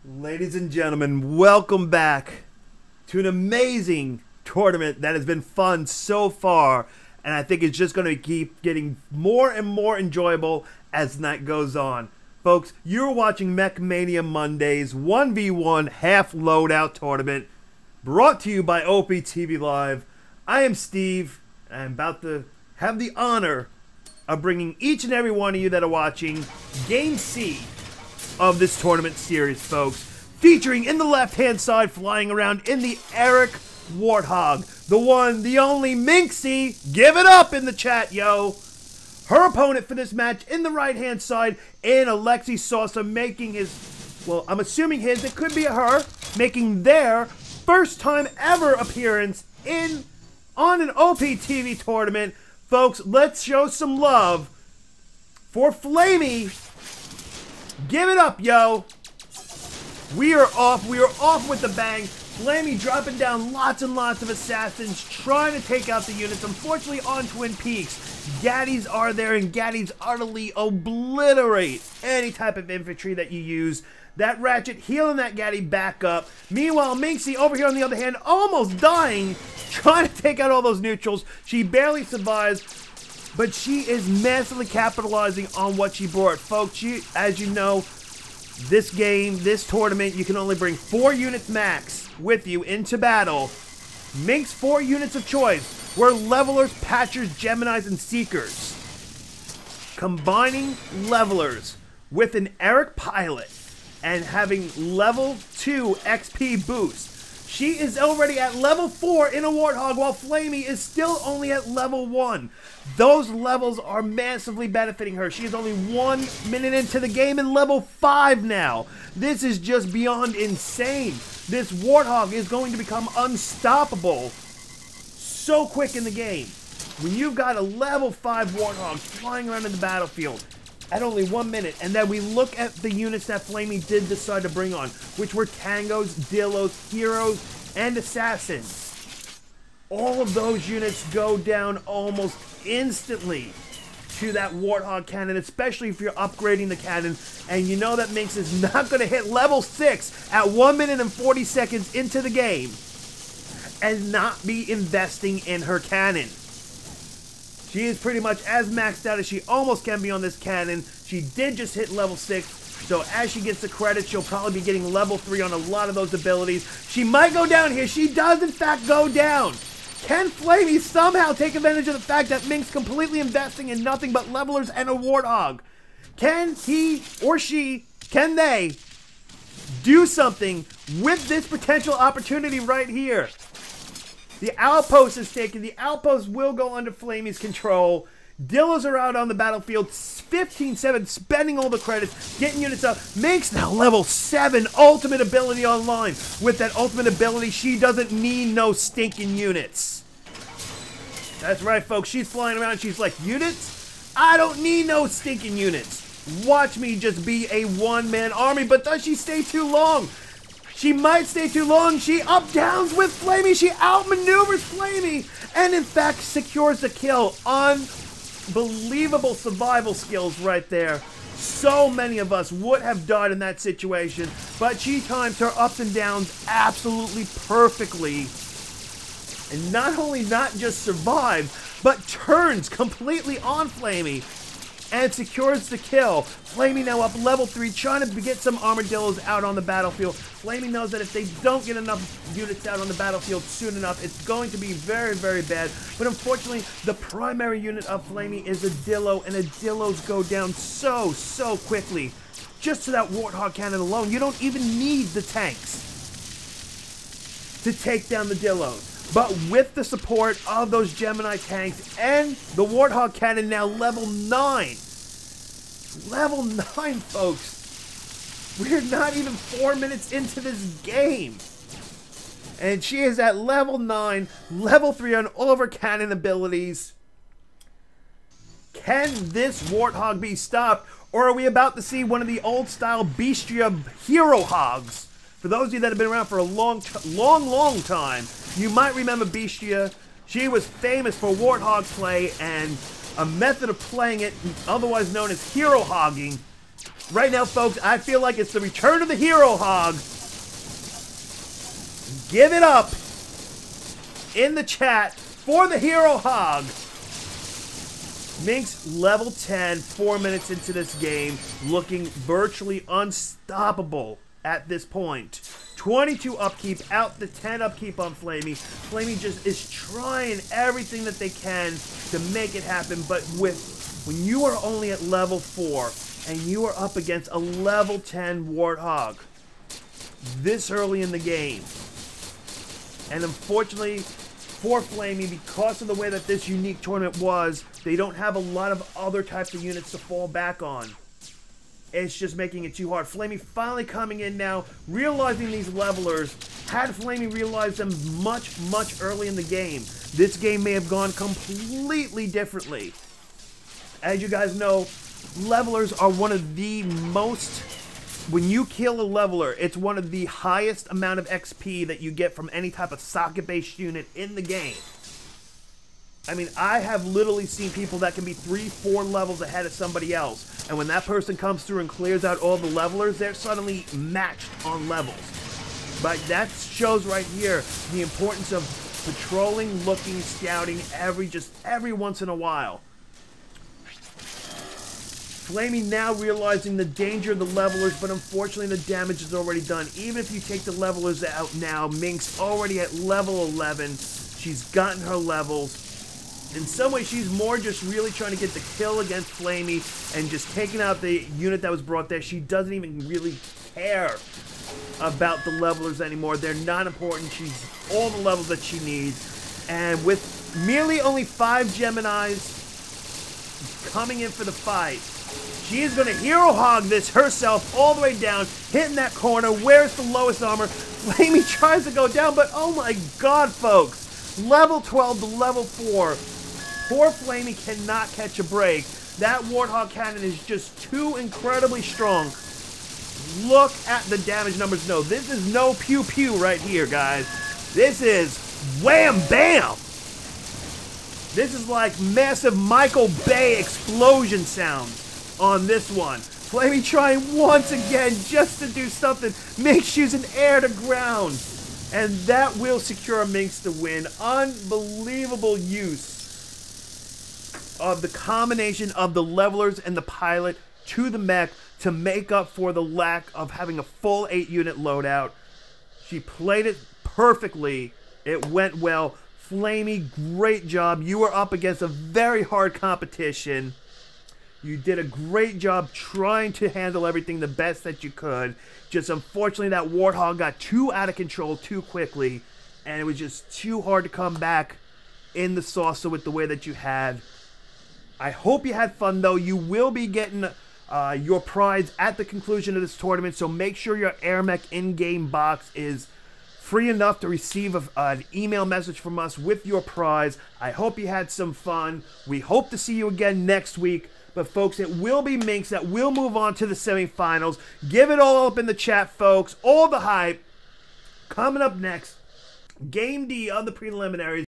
Ladies and gentlemen, welcome back to an amazing tournament that has been fun so far, and I think it's just going to keep getting more and more enjoyable as the night goes on. Folks, you're watching Mech Mania Monday's 1v1 half loadout tournament, brought to you by OPTVLive. I am Steve, and I'm about to have the honor of bringing each and every one of you that are watching Game C of this tournament series, folks. Featuring in the left-hand side, flying around in the Eric Warthog, the one, the only Minxie. Give it up in the chat, yo. Her opponent for this match in the right-hand side, in Alexi Saucer, making his, well, I'm assuming his, it could be a her, making their first time ever appearance on an OPTV tournament. Folks, let's show some love for Flammie. Give it up, yo. We are off with the bang. Flammie dropping down lots and lots of assassins, trying to take out the units. Unfortunately, on Twin Peaks, Gaddies are there, and Gaddies utterly obliterate any type of infantry that you use. That Ratchet healing that Gaddy back up. Meanwhile, Minxie over here on the other hand, almost dying, trying to take out all those neutrals. She barely survives, but she is massively capitalizing on what she brought. Folks, as you know, this game, this tournament, you can only bring 4 units max with you into battle. Minx 4 units of choice. We're levelers, patchers, Geminis, and seekers. Combining levelers with an Eric pilot and having level 2 XP boost. She is already at level 4 in a Warthog, while Flammie is still only at level 1. Those levels are massively benefiting her. She is only 1 minute into the game and level 5 now. This is just beyond insane. This Warthog is going to become unstoppable so quick in the game. When you've got a level 5 Warthog flying around in the battlefield at only 1 minute, and then we look at the units that Flammie did decide to bring on, which were Tangos, Dillos, Heroes, and Assassins. All of those units go down almost instantly to that Warthog cannon, especially if you're upgrading the cannon, and you know that Minx is not going to hit level 6 at 1 minute and 40 seconds into the game and not be investing in her cannon. She is pretty much as maxed out as she almost can be on this cannon. She did just hit level 6, so as she gets the credit, she'll probably be getting level 3 on a lot of those abilities. She might go down here. She does, in fact, go down. Can Flammie somehow take advantage of the fact that Minx completely investing in nothing but levelers and a Warthog? Can he or she, can they do something with this potential opportunity right here? The outpost is taken. The outpost will go under Flammie's control. Dillos are out on the battlefield. 15-7, spending all the credits, getting units up. Minx now level 7, ultimate ability online. With that ultimate ability, she doesn't need no stinking units. That's right, folks. She's flying around. She's like, units? I don't need no stinking units. Watch me just be a one-man army. But does she stay too long? She might stay too long. She up-downs with Flammie. She outmaneuvers Flammie. And in fact, secures the kill. Unbelievable survival skills right there. So many of us would have died in that situation. But she times her ups and downs absolutely perfectly. And not only not just survives, but turns completely on Flammie and secures the kill. Flammie now up level 3, trying to get some armadillos out on the battlefield. Flammie knows that if they don't get enough units out on the battlefield soon enough, it's going to be very, very bad. But unfortunately, the primary unit of Flammie is a Dillo, and the Dillos go down so quickly. Just to that Warthog cannon alone, you don't even need the tanks to take down the Dillos. But with the support of those Gemini tanks and the Warthog cannon now level 9. Level 9, folks. We're not even 4 minutes into this game. And she is at level 9, level 3 on all of her cannon abilities. Can this Warthog be stopped? Or are we about to see one of the old style Beastria hero hogs? For those of you that have been around for a long time, you might remember Beastria. She was famous for Warthog play and a method of playing it, otherwise known as hero hogging. Right now, folks, I feel like it's the return of the Hero Hog. Give it up in the chat for the Hero Hog. Minx level 10, 4 minutes into this game, looking virtually unstoppable at this point. 22 upkeep, out the 10 upkeep on Flammie. Flammie just is trying everything that they can to make it happen, but when you are only at level 4 and you are up against a level 10 Warthog this early in the game, and unfortunately for Flammie, because of the way that this unique tournament was, they don't have a lot of other types of units to fall back on. It's just making it too hard. Flammie finally coming in now, realizing these levelers. Had Flammie realized them much, much early in the game, this game may have gone completely differently. As you guys know, levelers are one of the most... When you kill a leveler, it's one of the highest amount of XP that you get from any type of socket-based unit in the game. I mean, I have literally seen people that can be 3-4 levels ahead of somebody else. And when that person comes through and clears out all the levelers, they're suddenly matched on levels. But that shows right here the importance of patrolling, looking, scouting every once in a while. Flammie now realizing the danger of the levelers, but unfortunately the damage is already done. Even if you take the levelers out now, Minx already at level 11. She's gotten her levels. In some way, she's more just really trying to get the kill against Flammie and just taking out the unit that was brought there. She doesn't even really care about the levelers anymore. They're not important. She's all the levels that she needs. And with merely only 5 Geminis coming in for the fight, she is going to Hero Hog this herself all the way down, hitting that corner. Where's the lowest armor? Flammie tries to go down, but oh my god, folks. Level 12 to level 4. Poor Flammie cannot catch a break. That Warthog cannon is just too incredibly strong. Look at the damage numbers. No, this is no pew-pew right here, guys. This is wham-bam. This is like massive Michael Bay explosion sounds on this one. Flammie trying once again just to do something. Minx using air to ground. And that will secure Minx the win. Unbelievable use of the combination of the levelers and the pilot to the mech to make up for the lack of having a full 8-unit loadout. She played it perfectly. It went well. Flammie, great job. You were up against a very hard competition. You did a great job trying to handle everything the best that you could. Just unfortunately that Warthog got too out of control too quickly, and it was just too hard to come back in the saucer with the way that you had. I hope you had fun though. You will be getting your prize at the conclusion of this tournament, so make sure your AirMech in-game box is free enough to receive an email message from us with your prize. I hope you had some fun. We hope to see you again next week. But folks, it will be Minx that will move on to the semifinals. Give it all up in the chat, folks. All the hype. Coming up next, Game D of the preliminaries.